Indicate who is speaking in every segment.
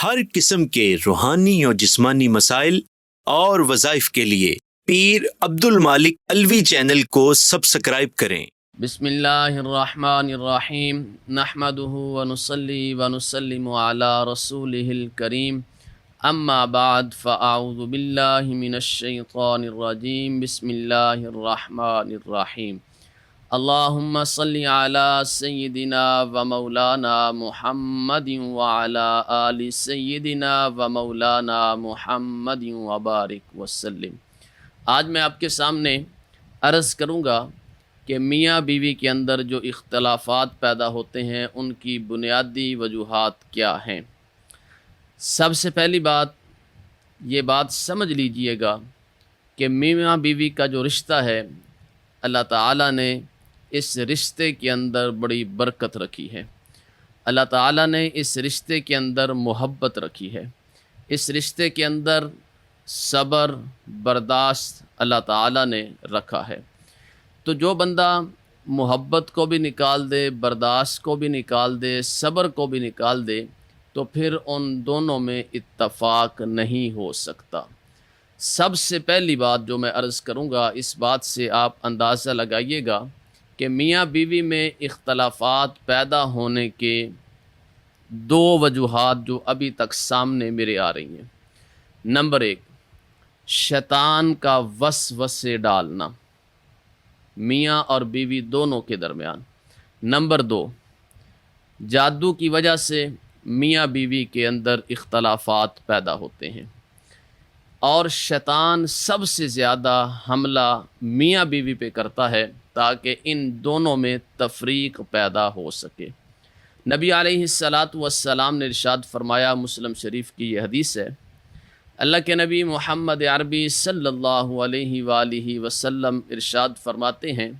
Speaker 1: ہر قسم کے روحانی اور جسمانی مسائل اور وظائف کے لیے پیر عبد المالک الوی چینل کو سبسکرائب کریں۔
Speaker 2: بسم اللہ الرحمن الرحیم نحمده ونصلی ونسلم علی رسولہ الکریم اما بعد فاعوذ باللہ من الشیطان الرجیم بسم اللہ الرحمن الرحیم اللہم صلی علی سیدنا و مولانا محمد وعلی آل سیدنا و مولانا محمد وبارک وسلم۔ آج میں آپ کے سامنے عرض کروں گا کہ میاں بیوی کے اندر جو اختلافات پیدا ہوتے ہیں ان کی بنیادی وجوہات کیا ہیں۔ سب سے پہلی بات یہ بات سمجھ لیجئے گا کہ میاں بیوی کا جو رشتہ ہے اللہ تعالیٰ نے اس رشتے کے اندر بڑی برکت رکھی ہے۔ اللہ تعالیٰ نے اس رشتے کے اندر محبت رکھی ہے، اس رشتے کے اندر صبر برداشت اللہ تعالیٰ نے رکھا ہے۔ تو جو بندہ محبت کو بھی نکال دے، برداشت کو بھی نکال دے، صبر کو بھی نکال دے تو پھر ان دونوں میں اتفاق نہیں ہو سکتا۔ سب سے پہلی بات جو میں عرض کروں گا، اس بات سے آپ اندازہ لگائیے گا کہ میاں بیوی میں اختلافات پیدا ہونے کے دو وجوہات جو ابھی تک سامنے میرے آ رہی ہیں۔ نمبر ایک، شیطان کا وسوسے ڈالنا میاں اور بیوی دونوں کے درمیان۔ نمبر دو، جادو کی وجہ سے میاں بیوی کے اندر اختلافات پیدا ہوتے ہیں، اور شیطان سب سے زیادہ حملہ میاں بیوی پہ کرتا ہے تاکہ ان دونوں میں تفریق پیدا ہو سکے۔ نبی علیہ السلام نے ارشاد فرمایا، مسلم شریف کی یہ حدیث ہے، اللہ کے نبی محمد عربی صلی اللہ علیہ وآلہ وسلم ارشاد فرماتے ہیں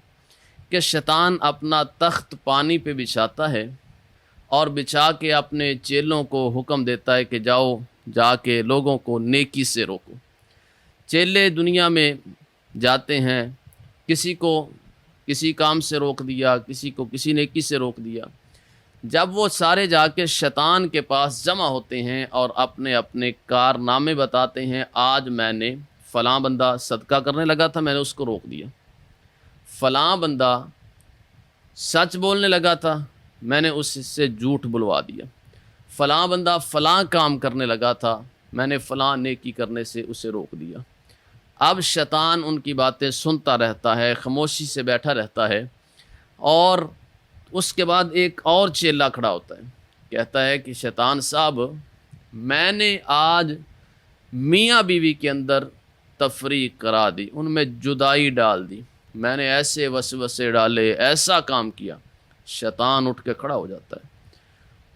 Speaker 2: کہ شیطان اپنا تخت پانی پہ بچھاتا ہے اور بچھا کے اپنے چیلوں کو حکم دیتا ہے کہ جاؤ جا کے لوگوں کو نیکی سے روکو۔ چیلے دنیا میں جاتے ہیں، کسی کو کسی کام سے روک دیا، کسی کو کسی نیکی سے روک دیا۔ جب وہ سارے جا کے شیطان کے پاس جمع ہوتے ہیں اور اپنے اپنے کارنامے بتاتے ہیں، آج میں نے فلاں بندہ صدقہ کرنے لگا تھا، میں نے اس کو روک دیا، فلاں بندہ سچ بولنے لگا تھا، میں نے اس سے جھوٹ بلوا دیا، فلاں بندہ فلاں کام کرنے لگا تھا، میں نے فلاں نیکی کرنے سے اسے روک دیا۔ اب شیطان ان کی باتیں سنتا رہتا ہے، خاموشی سے بیٹھا رہتا ہے، اور اس کے بعد ایک اور چیلا کھڑا ہوتا ہے، کہتا ہے کہ شیطان صاحب، میں نے آج میاں بیوی کے اندر تفریق کرا دی، ان میں جدائی ڈال دی، میں نے ایسے وسوسے ڈالے، ایسا کام کیا۔ شیطان اٹھ کے کھڑا ہو جاتا ہے،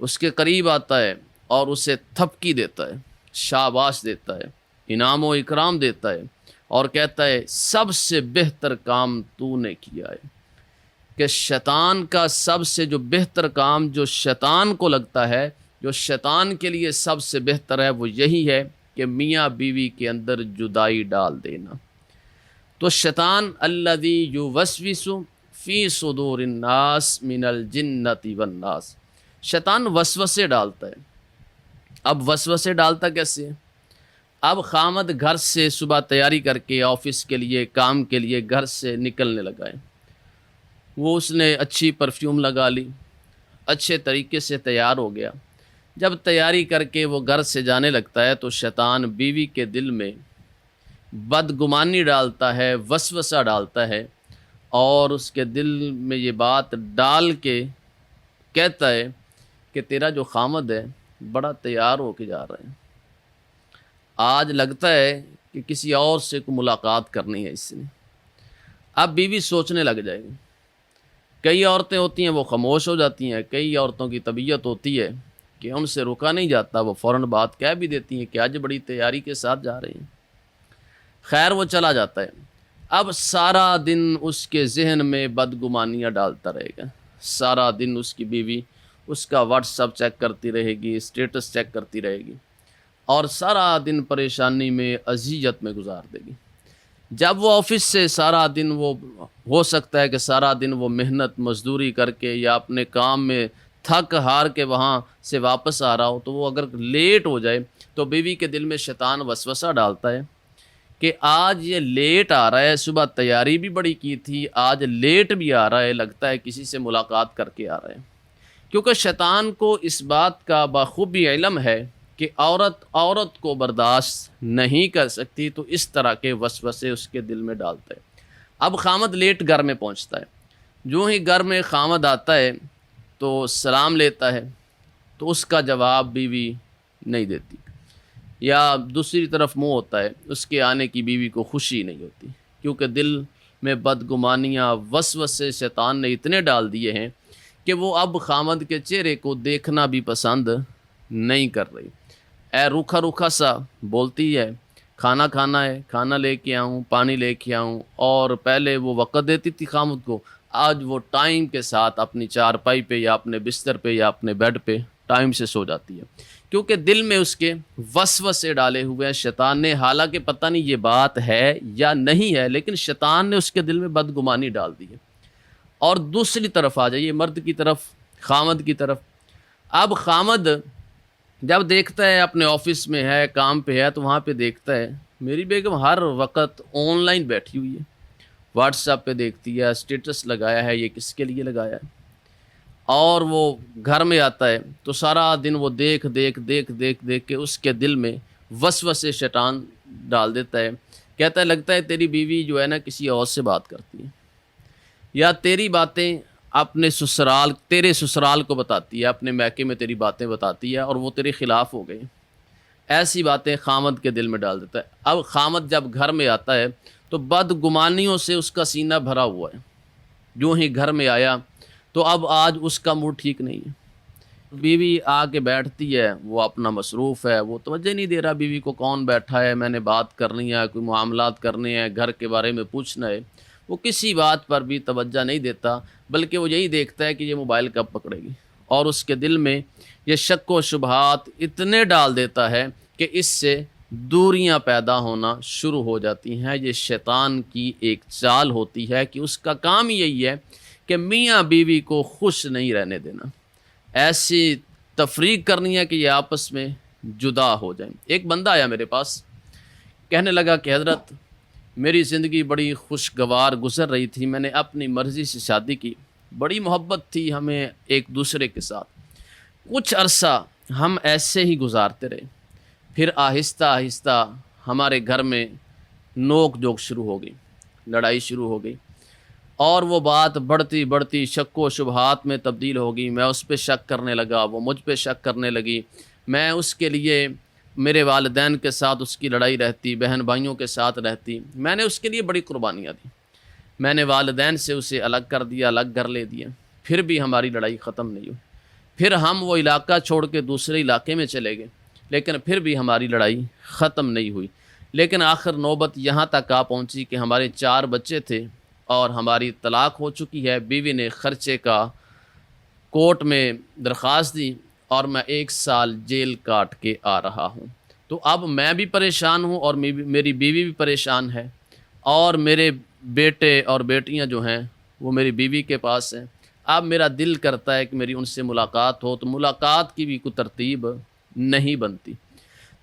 Speaker 2: اس کے قریب آتا ہے اور اسے تھپکی دیتا ہے، شاباش دیتا ہے، انعام و اکرام دیتا ہے، اور کہتا ہے سب سے بہتر کام تو نے کیا ہے۔ کہ شیطان کا سب سے جو بہتر کام جو شیطان کو لگتا ہے، جو شیطان کے لیے سب سے بہتر ہے، وہ یہی ہے کہ میاں بیوی کے اندر جدائی ڈال دینا۔ تو شیطان الذی یوسوس فی صدور الناس من الجنۃ والناس، شیطان وسوسے ڈالتا ہے۔ اب وسوسے ڈالتا کیسے ہے؟ اب خامد گھر سے صبح تیاری کر کے آفس کے لیے، کام کے لیے گھر سے نکلنے لگا ہے، وہ اس نے اچھی پرفیوم لگا لی، اچھے طریقے سے تیار ہو گیا۔ جب تیاری کر کے وہ گھر سے جانے لگتا ہے تو شیطان بیوی کے دل میں بدگمانی ڈالتا ہے، وسوسہ ڈالتا ہے، اور اس کے دل میں یہ بات ڈال کے کہتا ہے کہ تیرا جو خامد ہے بڑا تیار ہو کے جا رہا ہے، آج لگتا ہے کہ کسی اور سے کو ملاقات کرنی ہے اس نے۔ اب بیوی سوچنے لگ جائے گی۔ کئی عورتیں ہوتی ہیں وہ خاموش ہو جاتی ہیں، کئی عورتوں کی طبیعت ہوتی ہے کہ ان سے رکا نہیں جاتا، وہ فوراً بات کہہ بھی دیتی ہیں کہ آج بڑی تیاری کے ساتھ جا رہے ہیں۔ خیر، وہ چلا جاتا ہے۔ اب سارا دن اس کے ذہن میں بدگمانیاں ڈالتا رہے گا، سارا دن اس کی بیوی اس کا واٹس ایپ چیک کرتی رہے گی، اسٹیٹس چیک کرتی رہے گی، اور سارا دن پریشانی میں، اذیت میں گزار دے گی۔ جب وہ آفس سے سارا دن، وہ ہو سکتا ہے کہ سارا دن وہ محنت مزدوری کر کے یا اپنے کام میں تھک ہار کے وہاں سے واپس آ رہا ہو تو وہ اگر لیٹ ہو جائے تو بیوی کے دل میں شیطان وسوسہ ڈالتا ہے کہ آج یہ لیٹ آ رہا ہے، صبح تیاری بھی بڑی کی تھی، آج لیٹ بھی آ رہا ہے، لگتا ہے کسی سے ملاقات کر کے آ رہا ہے۔ کیونکہ شیطان کو اس بات کا بخوبی علم ہے کہ عورت کو برداشت نہیں کر سکتی، تو اس طرح کے وسوسے اس کے دل میں ڈالتا ہے۔ اب خامد لیٹ گھر میں پہنچتا ہے، جو ہی گھر میں خامد آتا ہے تو سلام لیتا ہے تو اس کا جواب بیوی نہیں دیتی، یا دوسری طرف منہ ہوتا ہے، اس کے آنے کی بیوی کو خوشی نہیں ہوتی، کیونکہ دل میں بدگمانیاں وسوسے شیطان نے اتنے ڈال دیے ہیں کہ وہ اب خامد کے چہرے کو دیکھنا بھی پسند نہیں کر رہی۔ اے روکھا روکھا سا بولتی ہے، کھانا کھانا ہے، کھانا لے کے آؤں، پانی لے کے آؤں، اور پہلے وہ وقت دیتی تھی خامد کو، آج وہ ٹائم کے ساتھ اپنی چارپائی پہ یا اپنے بستر پہ یا اپنے بیڈ پہ ٹائم سے سو جاتی ہے، کیونکہ دل میں اس کے وسوسے ڈالے ہوئے ہیں شیطان نے۔ حالانکہ پتہ نہیں یہ بات ہے یا نہیں ہے، لیکن شیطان نے اس کے دل میں بدگمانی ڈال دی ہے۔ اور دوسری طرف آ جائیے، مرد کی طرف، خامد کی طرف۔ اب خامد جب دیکھتا ہے اپنے آفس میں ہے، کام پہ ہے، تو وہاں پہ دیکھتا ہے میری بیگم ہر وقت آن لائن بیٹھی ہوئی ہے، واٹس ایپ پہ دیکھتی ہے، اسٹیٹس لگایا ہے، یہ کس کے لیے لگایا ہے، اور وہ گھر میں آتا ہے تو سارا دن وہ دیکھ کے اس کے دل میں وسوسے شیطان ڈال دیتا ہے، کہتا ہے لگتا ہے تیری بیوی جو ہے نا کسی اور سے بات کرتی ہے، یا تیری باتیں اپنے تیرے سسرال کو بتاتی ہے، اپنے میکے میں تیری باتیں بتاتی ہے اور وہ تیرے خلاف ہو گئی۔ ایسی باتیں خامد کے دل میں ڈال دیتا ہے۔ اب خامد جب گھر میں آتا ہے تو بدگمانیوں سے اس کا سینہ بھرا ہوا ہے، جو ہی گھر میں آیا تو اب آج اس کا موڈ ٹھیک نہیں ہے۔ بیوی آ کے بیٹھتی ہے، وہ اپنا مصروف ہے، وہ توجہ نہیں دے رہا بیوی کو، کون بیٹھا ہے، میں نے بات کرنی ہے، کوئی معاملات کرنے ہیں، گھر کے بارے میں پوچھنا ہے، وہ کسی بات پر بھی توجہ نہیں دیتا، بلکہ وہ یہی دیکھتا ہے کہ یہ موبائل کب پکڑے گی، اور اس کے دل میں یہ شک و شبہات اتنے ڈال دیتا ہے کہ اس سے دوریاں پیدا ہونا شروع ہو جاتی ہیں۔ یہ شیطان کی ایک چال ہوتی ہے کہ اس کا کام یہی ہے کہ میاں بیوی کو خوش نہیں رہنے دینا، ایسی تفریق کرنی ہے کہ یہ آپس میں جدا ہو جائیں۔ ایک بندہ آیا میرے پاس، کہنے لگا کہ حضرت میری زندگی بڑی خوشگوار گزر رہی تھی، میں نے اپنی مرضی سے شادی کی، بڑی محبت تھی ہمیں ایک دوسرے کے ساتھ، کچھ عرصہ ہم ایسے ہی گزارتے رہے، پھر آہستہ آہستہ ہمارے گھر میں نوک جھوک شروع ہو گئی، لڑائی شروع ہو گئی، اور وہ بات بڑھتی بڑھتی شک و شبہات میں تبدیل ہو گئی۔ میں اس پہ شک کرنے لگا، وہ مجھ پہ شک کرنے لگی، میں اس کے لیے میرے والدین کے ساتھ اس کی لڑائی رہتی، بہن بھائیوں کے ساتھ رہتی، میں نے اس کے لیے بڑی قربانیاں دی، میں نے والدین سے اسے الگ کر دیا، الگ گھر لے دیا، پھر بھی ہماری لڑائی ختم نہیں ہوئی، پھر ہم وہ علاقہ چھوڑ کے دوسرے علاقے میں چلے گئے، لیکن پھر بھی ہماری لڑائی ختم نہیں ہوئی۔ لیکن آخر نوبت یہاں تک آ پہنچی کہ ہمارے 4 بچے تھے اور ہماری طلاق ہو چکی ہے، بیوی نے خرچے کا کورٹ میں درخواست دی، اور میں 1 سال جیل کاٹ کے آ رہا ہوں۔ تو اب میں بھی پریشان ہوں اور میری بیوی بھی پریشان ہے، اور میرے بیٹے اور بیٹیاں جو ہیں وہ میری بیوی کے پاس ہیں۔ اب میرا دل کرتا ہے کہ میری ان سے ملاقات ہو، تو ملاقات کی بھی کوئی ترتیب نہیں بنتی،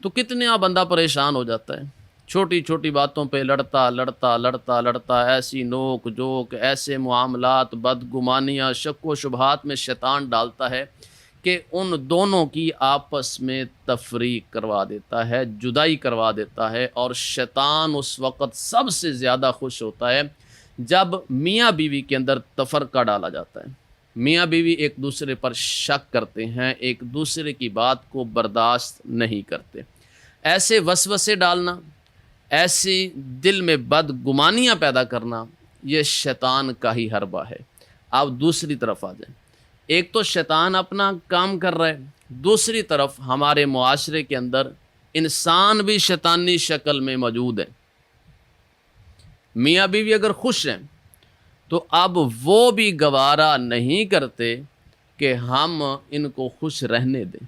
Speaker 2: تو کتنا بندہ پریشان ہو جاتا ہے، چھوٹی چھوٹی باتوں پہ لڑتا، ایسی نوک جوک، ایسے معاملات، بدگمانیاں، شک و شبہات میں شیطان ڈالتا ہے کہ ان دونوں کی آپس میں تفریق کروا دیتا ہے، جدائی کروا دیتا ہے، اور شیطان اس وقت سب سے زیادہ خوش ہوتا ہے جب میاں بیوی کے اندر تفرقہ ڈالا جاتا ہے، میاں بیوی ایک دوسرے پر شک کرتے ہیں، ایک دوسرے کی بات کو برداشت نہیں کرتے۔ ایسے وسوسے ڈالنا، ایسی دل میں بدگمانیاں پیدا کرنا، یہ شیطان کا ہی حربہ ہے۔ آپ دوسری طرف آ جائیں، ایک تو شیطان اپنا کام کر رہا ہے، دوسری طرف ہمارے معاشرے کے اندر انسان بھی شیطانی شکل میں موجود ہے۔ میاں بیوی اگر خوش ہیں تو اب وہ بھی گوارا نہیں کرتے کہ ہم ان کو خوش رہنے دیں۔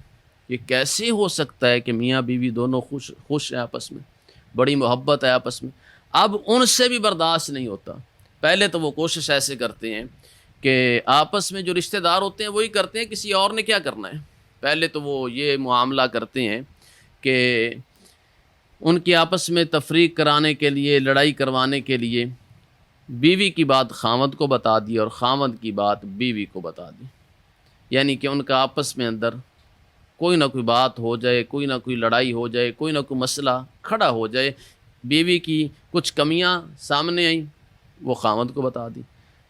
Speaker 2: یہ کیسے ہو سکتا ہے کہ میاں بیوی دونوں خوش ہیں آپس میں، بڑی محبت ہے آپس میں، اب ان سے بھی برداشت نہیں ہوتا۔ پہلے تو وہ کوشش ایسے کرتے ہیں کہ آپس میں جو رشتہ دار ہوتے ہیں وہی کرتے ہیں، کسی اور نے کیا کرنا ہے۔ پہلے تو وہ یہ معاملہ کرتے ہیں کہ ان کی آپس میں تفریق کرانے کے لیے، لڑائی کروانے کے لیے بیوی کی بات خاوند کو بتا دی اور خاوند کی بات بیوی کو بتا دی، یعنی کہ ان کا آپس میں اندر کوئی نہ کوئی بات ہو جائے، کوئی نہ کوئی لڑائی ہو جائے، کوئی نہ کوئی مسئلہ کھڑا ہو جائے، بیوی کی کچھ کمیاں سامنے آئیں وہ خاوند کو بتا دی،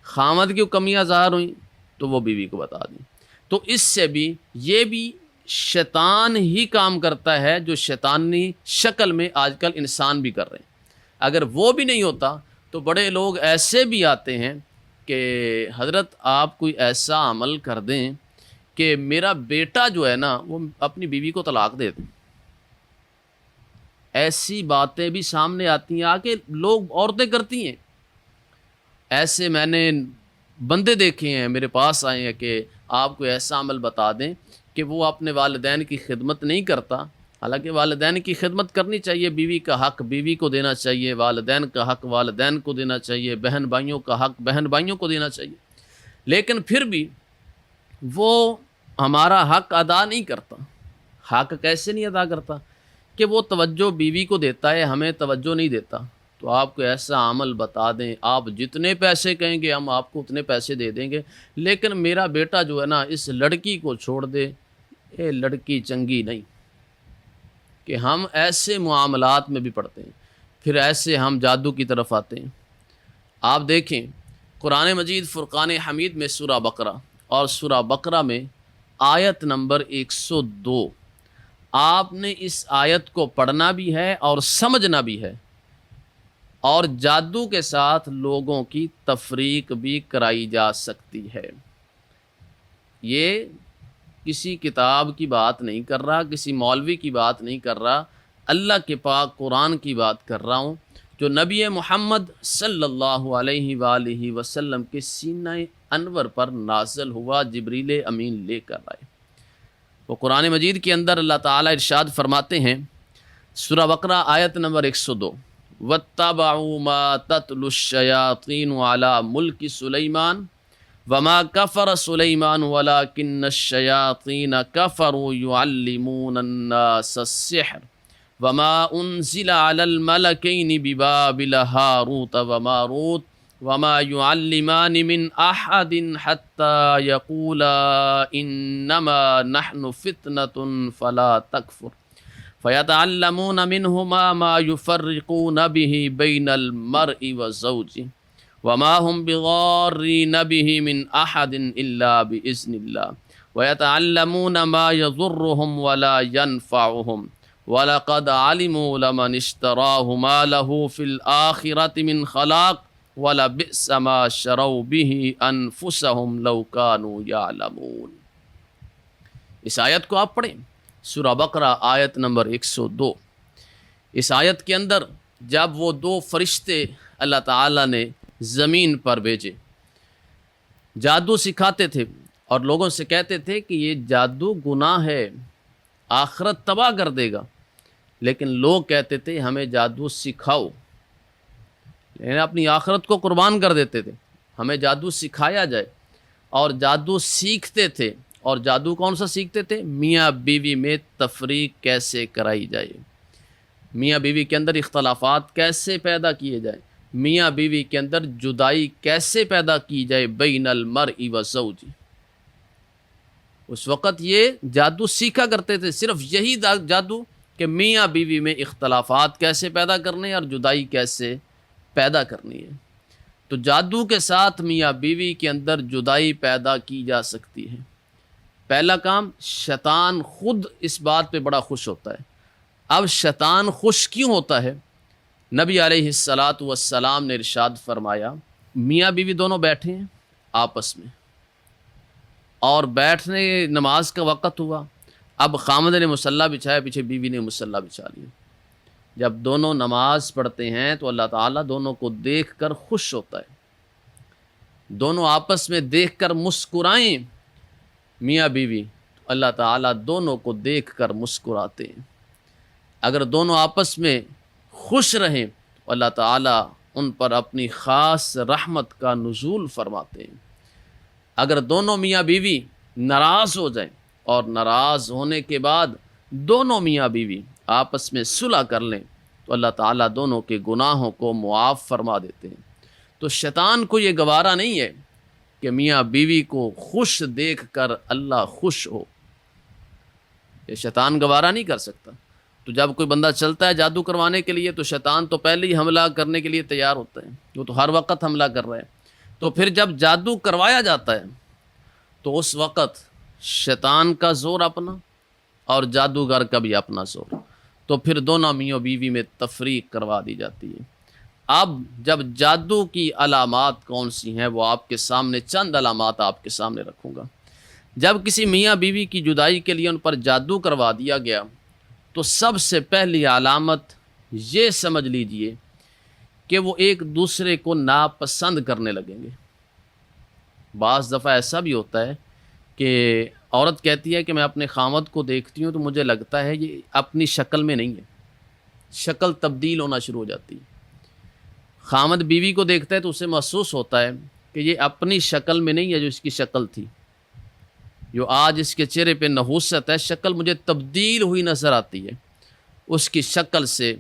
Speaker 2: خاوند کی کمیاں ظاہر ہوئیں تو وہ بیوی کو بتا دی۔ تو اس سے بھی یہ بھی شیطان ہی کام کرتا ہے جو شیطانی شکل میں آج کل انسان بھی کر رہے ہیں۔ اگر وہ بھی نہیں ہوتا تو بڑے لوگ ایسے بھی آتے ہیں کہ حضرت آپ کوئی ایسا عمل کر دیں کہ میرا بیٹا جو ہے نا وہ اپنی بیوی کو طلاق دے دیں۔ ایسی باتیں بھی سامنے آتی ہیں، آ کے لوگ عورتیں کرتی ہیں۔ ایسے میں نے بندے دیکھے ہیں، میرے پاس آئے ہیں کہ آپ کو ایسا عمل بتا دیں کہ وہ اپنے والدین کی خدمت نہیں کرتا، حالانکہ والدین کی خدمت کرنی چاہیے، بیوی کا حق بیوی کو دینا چاہیے، والدین کا حق والدین کو دینا چاہیے، بہن بھائیوں کا حق بہن بھائیوں کو دینا چاہیے، لیکن پھر بھی وہ ہمارا حق ادا نہیں کرتا۔ حق کیسے نہیں ادا کرتا کہ وہ توجہ بیوی کو دیتا ہے، ہمیں توجہ نہیں دیتا۔ تو آپ کو ایسا عمل بتا دیں، آپ جتنے پیسے کہیں گے ہم آپ کو اتنے پیسے دے دیں گے، لیکن میرا بیٹا جو ہے نا اس لڑکی کو چھوڑ دے، یہ لڑکی چنگی نہیں۔ کہ ہم ایسے معاملات میں بھی پڑتے ہیں، پھر ایسے ہم جادو کی طرف آتے ہیں۔ آپ دیکھیں قرآن مجید فرقان حمید میں سورہ بقرہ اور سورہ بقرہ میں آیت نمبر 102، آپ نے اس آیت کو پڑھنا بھی ہے اور سمجھنا بھی ہے، اور جادو کے ساتھ لوگوں کی تفریق بھی کرائی جا سکتی ہے۔ یہ کسی کتاب کی بات نہیں کر رہا، کسی مولوی کی بات نہیں کر رہا، اللہ کے پاک قرآن کی بات کر رہا ہوں، جو نبی محمد صلی اللہ علیہ وآلہ وسلم کے سینہ انور پر نازل ہوا، جبریل امین لے کر آئے۔ وہ قرآن مجید کے اندر اللہ تعالیٰ ارشاد فرماتے ہیں، سورہ بقرہ آیت نمبر 102، وَاتَّبَعُوا مَا تَتْلُو الشَّيَاطِينُ عَلَى مُلْكِ سُلَيْمَانَ وَمَا كَفَرَ سُلَيْمَانُ وَلَكِنَّ الشَّيَاطِينَ كَفَرُوا يُعَلِّمُونَ النَّاسَ السِّحْرَ وَمَا أُنزِلَ عَلَى الْمَلَكَيْنِ بِبَابِلَ هَارُوتَ وَمَارُوتَ وَمَا يُعَلِّمَانِ مِنْ أَحَدٍ حَتَّى يَقُولَا إِنَّمَا نَحْنُ فِتْنَةٌ فَلَا تَكْفُرْ فَيَتَعَلَّمُونَ مِنْهُمَا مَا يُفَرِّقُونَ بِهِ بَيْنَ الْمَرْءِ وَزَوْجِهِ وَمَا هُمْ بِضَارِّينَ بِهِ مِنْ أَحَدٍ إِلَّا بِإِذْنِ اللَّهِ وَيَتَعَلَّمُونَ مَا يَضُرُّهُمْ وَلَا يَنْفَعُهُمْ وَلَقَدْ عَلِمُوا لَمَنِ اشْتَرَاهُ مَا لَهُ فِي الْآخِرَةِ مِنْ خَلَاقٍ وَلَبِئْسَ مَا شَرَوْا بِهِ أَنفُسَهُمْ لَوْ كَانُوا يَعْلَمُونَ۔ اس آیت کو آپ پڑھیں، سورہ بقرہ آیت نمبر 102۔ اس آیت کے اندر جب وہ دو فرشتے اللہ تعالیٰ نے زمین پر بھیجے، جادو سکھاتے تھے اور لوگوں سے کہتے تھے کہ یہ جادو گناہ ہے، آخرت تباہ کر دے گا، لیکن لوگ کہتے تھے ہمیں جادو سکھاؤ، لیکن اپنی آخرت کو قربان کر دیتے تھے، ہمیں جادو سکھایا جائے، اور جادو سیکھتے تھے۔ اور جادو کون سا سیکھتے تھے؟ میاں بیوی میں تفریق کیسے کرائی جائے، میاں بیوی کے اندر اختلافات کیسے پیدا کیے جائیں، میاں بیوی کے اندر جدائی کیسے پیدا کی جائے، بین المرء وزوجہ۔ اس وقت یہ جادو سیکھا کرتے تھے، صرف یہی جادو کہ میاں بیوی میں اختلافات کیسے پیدا کرنے اور جدائی کیسے پیدا کرنی ہے۔ تو جادو کے ساتھ میاں بیوی کے اندر جدائی پیدا کی جا سکتی ہے۔ پہلا کام، شیطان خود اس بات پہ بڑا خوش ہوتا ہے۔ اب شیطان خوش کیوں ہوتا ہے؟ نبی علیہ السلام نے ارشاد فرمایا، میاں بیوی دونوں بیٹھے ہیں آپس میں، اور بیٹھنے نماز کا وقت ہوا، اب خامد نے مصلی بچھایا، پیچھے بیوی نے مصلی بچھا لیا۔ جب دونوں نماز پڑھتے ہیں تو اللہ تعالیٰ دونوں کو دیکھ کر خوش ہوتا ہے، دونوں آپس میں دیکھ کر مسکرائیں میاں بیوی، تو اللہ تعالیٰ دونوں کو دیکھ کر مسکراتے ہیں۔ اگر دونوں آپس میں خوش رہیں تو اللہ تعالیٰ ان پر اپنی خاص رحمت کا نزول فرماتے ہیں۔ اگر دونوں میاں بیوی ناراض ہو جائیں اور ناراض ہونے کے بعد دونوں میاں بیوی آپس میں صلح کر لیں تو اللہ تعالیٰ دونوں کے گناہوں کو معاف فرما دیتے ہیں۔ تو شیطان کو یہ گوارا نہیں ہے کہ میاں بیوی کو خوش دیکھ کر اللہ خوش ہو، یہ شیطان گوارا نہیں کر سکتا۔ تو جب کوئی بندہ چلتا ہے جادو کروانے کے لیے تو شیطان تو پہلے ہی حملہ کرنے کے لیے تیار ہوتا ہے، وہ تو ہر وقت حملہ کر رہا ہے۔ تو پھر جب جادو کروایا جاتا ہے تو اس وقت شیطان کا زور اپنا اور جادوگر کا بھی اپنا زور، تو پھر دونوں میاں بیوی میں تفریق کروا دی جاتی ہے۔ اب جب جادو کی علامات کون سی ہیں وہ آپ کے سامنے چند علامات آپ کے سامنے رکھوں گا۔ جب کسی میاں بیوی کی جدائی کے لیے ان پر جادو کروا دیا گیا تو سب سے پہلی علامت یہ سمجھ لیجئے کہ وہ ایک دوسرے کو ناپسند کرنے لگیں گے۔ بعض دفعہ ایسا بھی ہوتا ہے کہ عورت کہتی ہے کہ میں اپنے خاوند کو دیکھتی ہوں تو مجھے لگتا ہے یہ اپنی شکل میں نہیں ہے، شکل تبدیل ہونا شروع ہو جاتی ہے۔ خاوند بیوی کو دیکھتا ہے تو اسے محسوس ہوتا ہے کہ یہ اپنی شکل میں نہیں ہے جو اس کی شکل تھی، جو آج اس کے چہرے پہ نحوست ہے، شکل مجھے تبدیل ہوئی نظر آتی ہے۔ اس کی شکل سے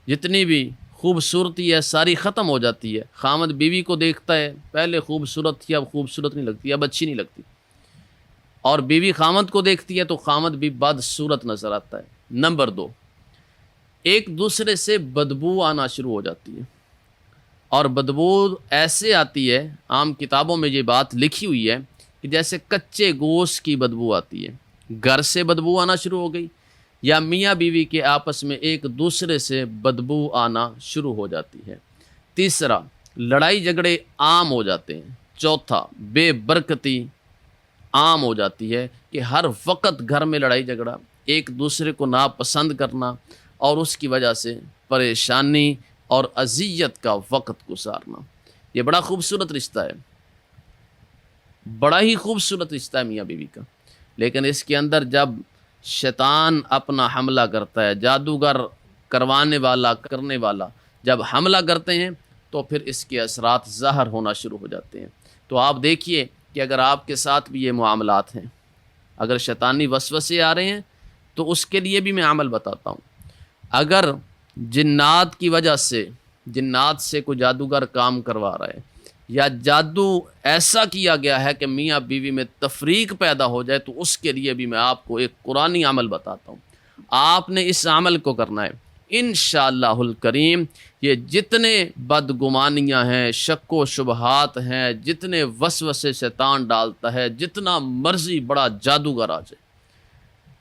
Speaker 2: جتنی بھی خوبصورتی ہے ساری ختم ہو جاتی ہے۔ خاوند بیوی کو دیکھتا ہے، پہلے خوبصورت تھی اب خوبصورت نہیں لگتی، اب اچھی نہیں لگتی، اور بیوی خاوند کو دیکھتی ہے تو خاوند بھی بدصورت نظر آتا ہے۔ نمبر 2، ایک دوسرے سے بدبو آنا شروع ہو جاتی ہے، اور بدبو ایسے آتی ہے، عام کتابوں میں یہ بات لکھی ہوئی ہے کہ جیسے کچے گوشت کی بدبو آتی ہے۔ گھر سے بدبو آنا شروع ہو گئی یا میاں بیوی کے آپس میں ایک دوسرے سے بدبو آنا شروع ہو جاتی ہے۔ تیسرا، لڑائی جھگڑے عام ہو جاتے ہیں۔ چوتھا، بے برکتی عام ہو جاتی ہے کہ ہر وقت گھر میں لڑائی جھگڑا، ایک دوسرے کو ناپسند کرنا اور اس کی وجہ سے پریشانی اور اذیت کا وقت گزارنا۔ یہ بڑا خوبصورت رشتہ ہے، بڑا ہی خوبصورت رشتہ ہے میاں بیوی کا، لیکن اس کے اندر جب شیطان اپنا حملہ کرتا ہے، جادوگر کروانے والا کرنے والا جب حملہ کرتے ہیں تو پھر اس کے اثرات ظاہر ہونا شروع ہو جاتے ہیں۔ تو آپ دیکھیے کہ اگر آپ کے ساتھ بھی یہ معاملات ہیں، اگر شیطانی وسوسے آ رہے ہیں تو اس کے لیے بھی میں عمل بتاتا ہوں۔ اگر جنات کی وجہ سے، جنات سے کوئی جادوگر کام کروا رہا ہے یا جادو ایسا کیا گیا ہے کہ میاں بیوی میں تفریق پیدا ہو جائے تو اس کے لیے بھی میں آپ کو ایک قرآنی عمل بتاتا ہوں۔ آپ نے اس عمل کو کرنا ہے انشاءاللہ الکریم۔ یہ جتنے بدگمانیاں ہیں، شک و شبہات ہیں، جتنے وسوسے شیطان ڈالتا ہے، جتنا مرضی بڑا جادوگر آ جائے،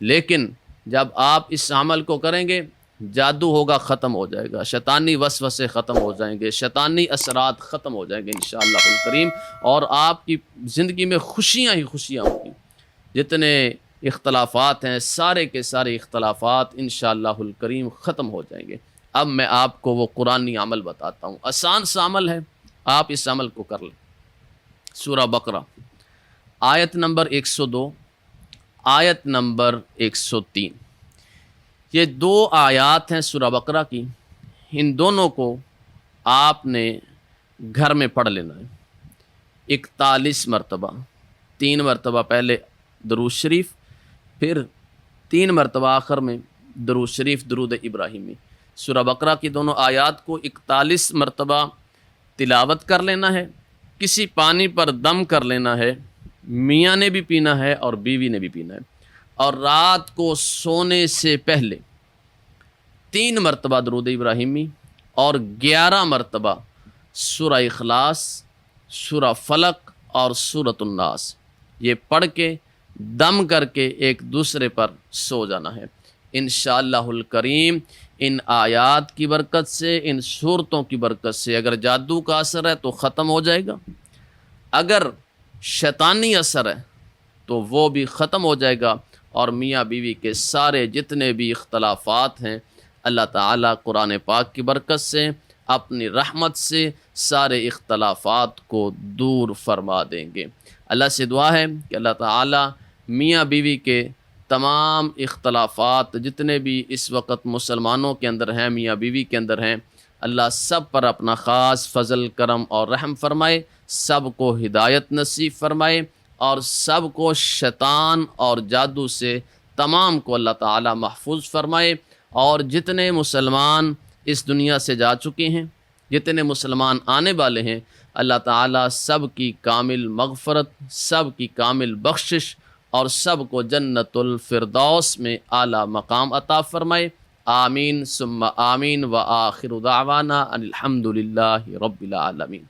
Speaker 2: لیکن جب آپ اس عمل کو کریں گے جادو ہوگا ختم ہو جائے گا، شیطانی وسوسے ختم ہو جائیں گے، شیطانی اثرات ختم ہو جائیں گے انشاءاللہ الکریم، اور آپ کی زندگی میں خوشیاں ہی خوشیاں ہوں گی۔ جتنے اختلافات ہیں سارے کے سارے اختلافات انشاءاللہ الکریم ختم ہو جائیں گے۔ اب میں آپ کو وہ قرآنی عمل بتاتا ہوں، آسان سا عمل ہے، آپ اس عمل کو کر لیں۔ سورہ بقرہ آیت نمبر 102، آیت نمبر 103، یہ 2 آیات ہیں سورہ بقرہ کی، ان دونوں کو آپ نے گھر میں پڑھ لینا ہے 41 مرتبہ، 3 مرتبہ پہلے درود شریف، پھر 3 مرتبہ آخر میں درود شریف، درود ابراہیمی۔ سورہ بقرہ کی دونوں آیات کو 41 مرتبہ تلاوت کر لینا ہے، کسی پانی پر دم کر لینا ہے، میاں نے بھی پینا ہے اور بیوی نے بھی پینا ہے، اور رات کو سونے سے پہلے 3 مرتبہ درود ابراہیمی اور 11 مرتبہ سورہ اخلاص، سورہ فلق اور سورۃ الناس، یہ پڑھ کے دم کر کے ایک دوسرے پر سو جانا ہے انشاءاللہ الکریم۔ ان آیات کی برکت سے، ان صورتوں کی برکت سے اگر جادو کا اثر ہے تو ختم ہو جائے گا، اگر شیطانی اثر ہے تو وہ بھی ختم ہو جائے گا، اور میاں بیوی کے سارے جتنے بھی اختلافات ہیں اللہ تعالیٰ قرآن پاک کی برکت سے، اپنی رحمت سے سارے اختلافات کو دور فرما دیں گے۔ اللہ سے دعا ہے کہ اللہ تعالیٰ میاں بیوی کے تمام اختلافات جتنے بھی اس وقت مسلمانوں کے اندر ہیں، میاں بیوی کے اندر ہیں، اللہ سب پر اپنا خاص فضل کرم اور رحم فرمائے، سب کو ہدایت نصیب فرمائے، اور سب کو شیطان اور جادو سے تمام کو اللہ تعالی محفوظ فرمائے، اور جتنے مسلمان اس دنیا سے جا چکے ہیں، جتنے مسلمان آنے والے ہیں، اللہ تعالیٰ سب کی کامل مغفرت، سب کی کامل بخشش، اور سب کو جنت الفردوس میں اعلیٰ مقام عطا فرمائے۔ آمین ثم آمین، وآخر دعوانا ان الحمد للہ رب العالمین۔